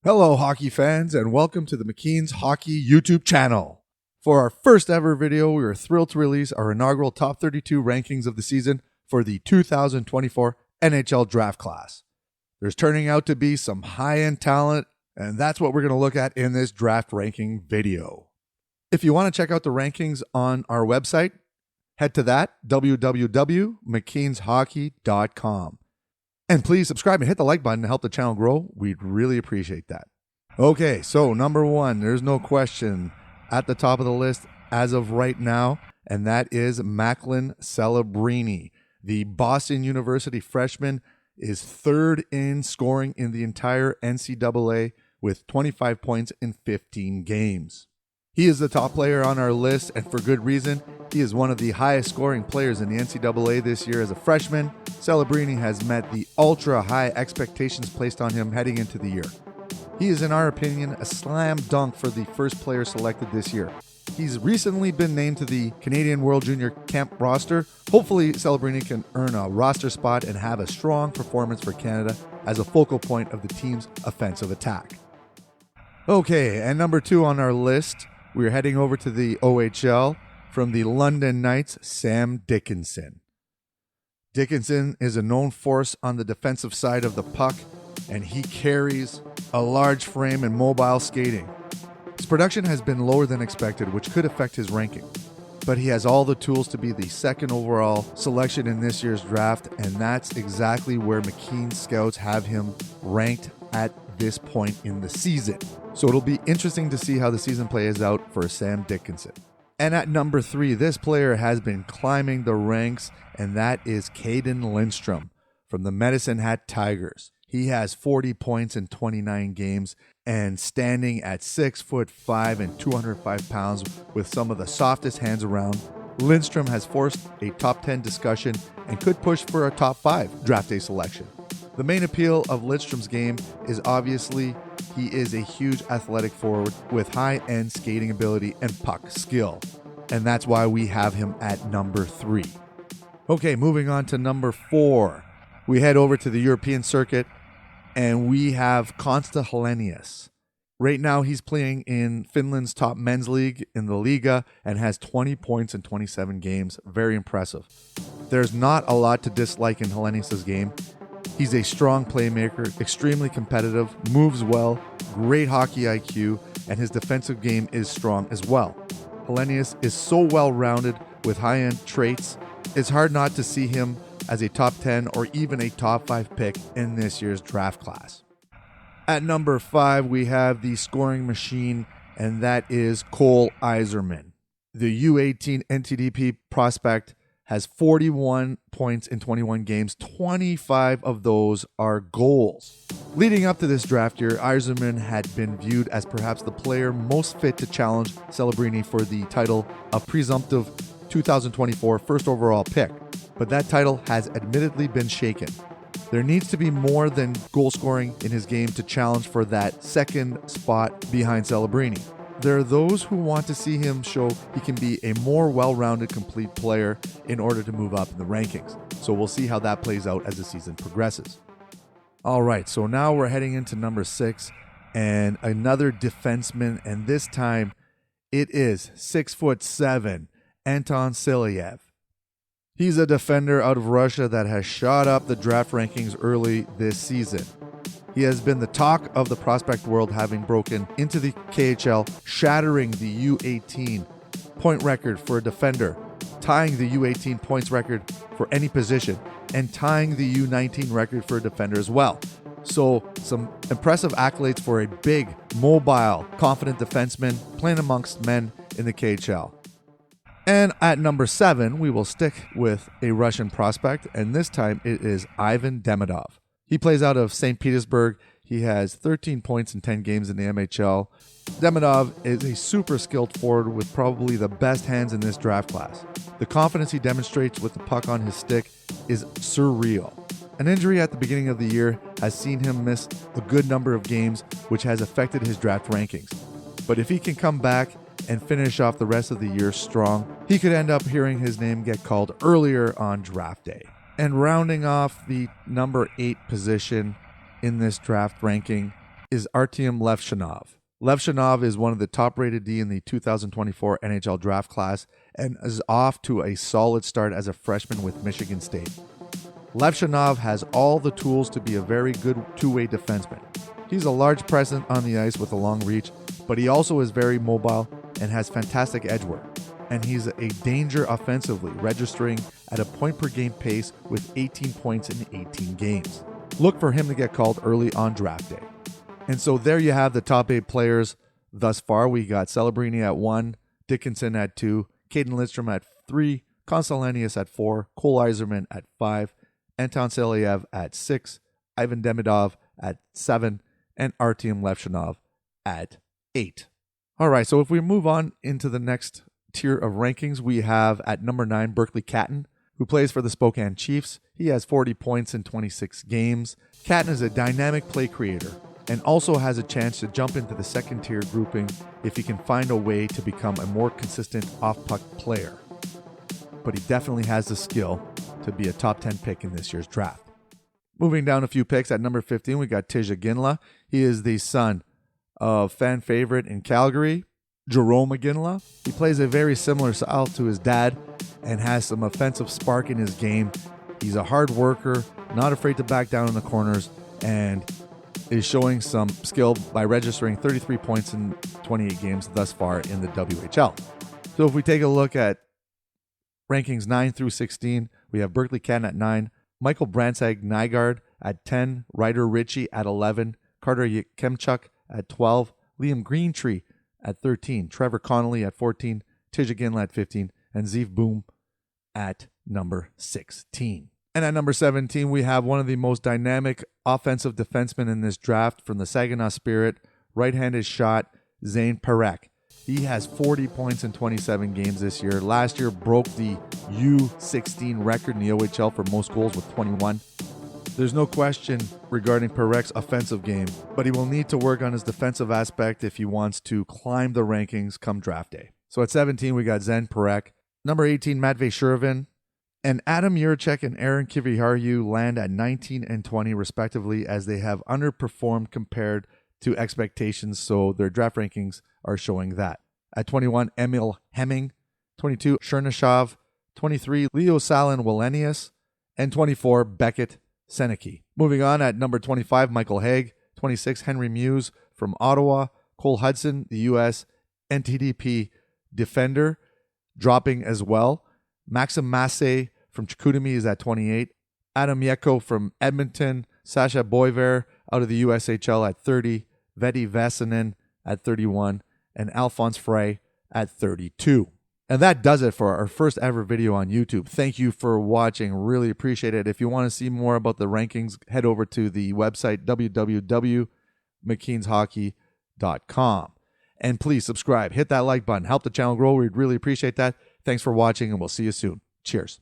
Hello, hockey fans, and welcome to the McKeen's Hockey YouTube channel. For our first ever video, we are thrilled to release our inaugural Top 32 rankings of the season for the 2024 NHL Draft class. There's turning out to be some high-end talent, and that's what we're going to look at in this draft ranking video. If you want to check out the rankings on our website, head to that, www.mckeenshockey.com. And please subscribe and hit the like button to help the channel grow. We'd really appreciate that. Okay, so number one, there's no question at the top of the list as of right now, and that is Macklin Celebrini. The Boston University freshman is third in scoring in the entire NCAA with 25 points in 15 games. He is the top player on our list, and for good reason. He is one of the highest scoring players in the NCAA this year as a freshman. Celebrini has met the ultra-high expectations placed on him heading into the year. He is, in our opinion, a slam dunk for the first player selected this year. He's recently been named to the Canadian World Junior Camp roster. Hopefully, Celebrini can earn a roster spot and have a strong performance for Canada as a focal point of the team's offensive attack. Okay, and number two on our list, we're heading over to the OHL. From the London Knights, Sam Dickinson. Dickinson is a known force on the defensive side of the puck, and he carries a large frame and mobile skating. His production has been lower than expected, which could affect his ranking. But he has all the tools to be the second overall selection in this year's draft, and that's exactly where McKeen's scouts have him ranked at this point in the season. So it'll be interesting to see how the season plays out for Sam Dickinson. And at number three, this player has been climbing the ranks, and that is Cayden Lindstrom from the Medicine Hat Tigers. He has 40 points in 29 games and standing at 6'5" and 205 pounds with some of the softest hands around. Lindstrom has forced a top 10 discussion and could push for a top 5 draft day selection. The main appeal of Lindstrom's game is obviously he is a huge athletic forward with high-end skating ability and puck skill, and that's why we have him at number 3. Okay, moving on to number 4. We head over to the European circuit, and we have Konsta Helenius. Right now, he's playing in Finland's top men's league in the Liga and has 20 points in 27 games. Very impressive. There's not a lot to dislike in Helenius' game. He's a strong playmaker, extremely competitive, moves well, great hockey IQ, and his defensive game is strong as well. Helenius is so well-rounded with high-end traits, it's hard not to see him as a top 10 or even a top 5 pick in this year's draft class. At number 5, we have the scoring machine, and that is Cole Eiserman. The U18 NTDP prospect has 41 points in 21 games. 25 of those are goals. Leading up to this draft year, Eiserman had been viewed as perhaps the player most fit to challenge Celebrini for the title of presumptive 2024 first overall pick, but that title has admittedly been shaken. There needs to be more than goal scoring in his game to challenge for that second spot behind Celebrini. There are those who want to see him show he can be a more well-rounded, complete player in order to move up in the rankings. So we'll see how that plays out as the season progresses. All right, so now we're heading into number 6 and another defenseman, and this time it is 6'7", Anton Silayev. He's a defender out of Russia that has shot up the draft rankings early this season. He has been the talk of the prospect world, having broken into the KHL, shattering the U18 point record for a defender, tying the U18 points record for any position, and tying the U19 record for a defender as well. So some impressive accolades for a big, mobile, confident defenseman playing amongst men in the KHL. And at number 7, we will stick with a Russian prospect, and this time it is Ivan Demidov. He plays out of St. Petersburg. He has 13 points in 10 games in the MHL. Demidov is a super skilled forward with probably the best hands in this draft class. The confidence he demonstrates with the puck on his stick is surreal. An injury at the beginning of the year has seen him miss a good number of games, which has affected his draft rankings. But if he can come back and finish off the rest of the year strong, he could end up hearing his name get called earlier on draft day. And rounding off the number 8 position in this draft ranking is Artyom Levshunov. Levshunov is one of the top-rated D in the 2024 NHL Draft class and is off to a solid start as a freshman with Michigan State. Levshunov has all the tools to be a very good two-way defenseman. He's a large presence on the ice with a long reach, but he also is very mobile and has fantastic edge work. And he's a danger offensively, registering at a point-per-game pace with 18 points in 18 games. Look for him to get called early on draft day. And so there you have the top 8 players thus far. We got Celebrini at 1, Dickinson at 2, Cayden Lindstrom at 3, Konsta Helenius at 4, Cole Eiserman at 5, Anton Silayev at 6, Ivan Demidov at 7, and Artyom Levshunov at 8. All right, so if we move on into the next tier of rankings, we have at number 9, Berkly Catton, who plays for the Spokane Chiefs. He has 40 points in 26 games. Catton is a dynamic play creator and also has a chance to jump into the second tier grouping if he can find a way to become a more consistent off-puck player. But he definitely has the skill to be a top 10 pick in this year's draft. Moving down a few picks, at number 15, we got Tij Iginla. He is the son of fan favorite in Calgary, Jarome Iginla. He plays a very similar style to his dad and has some offensive spark in his game. He's a hard worker, not afraid to back down in the corners, and is showing some skill by registering 33 points in 28 games thus far in the WHL. So if we take a look at rankings 9 through 16, we have Berkly Catton at 9, Michael Brandsegg-Nygard at 10, Ryder Ritchie at 11, Carter Yekemchuk at 12, Liam Greentree at 13, Trevor Connelly at 14, Tij Iginla at 15, and Zeev Buium at number 16. And at number 17, we have one of the most dynamic offensive defensemen in this draft from the Saginaw Spirit, right-handed shot, Zayne Parekh. He has 40 points in 27 games this year. Last year broke the U16 record in the OHL for most goals with 21. There's no question regarding Parech's offensive game, but he will need to work on his defensive aspect if he wants to climb the rankings come draft day. So at 17, we got Zayne Parekh. Number 18, Matvei Shuravin. And Adam Jiricek and Aron Kiviharju land at 19 and 20 respectively, as they have underperformed compared to expectations, so their draft rankings are showing that. At 21, Emil Hemming. 22, Chernyshov. 23, Sahlin Wallenius. And 24, Beckett Sennecke. Moving on, at number 25, Michael Hage. 26, Henry Muse from Ottawa. Cole Hutson, the U.S. NTDP defender, dropping as well. Maxim Masse from Chicoutimi is at 28. Adam Jecho from Edmonton. Sacha Boisvert out of the USHL at 30. Veeti Vaisanen at 31. And Alfons Freij at 32. And that does it for our first ever video on YouTube. Thank you for watching. Really appreciate it. If you want to see more about the rankings, head over to the website www.mckeenshockey.com. And please subscribe. Hit that like button. Help the channel grow. We'd really appreciate that. Thanks for watching, and we'll see you soon. Cheers.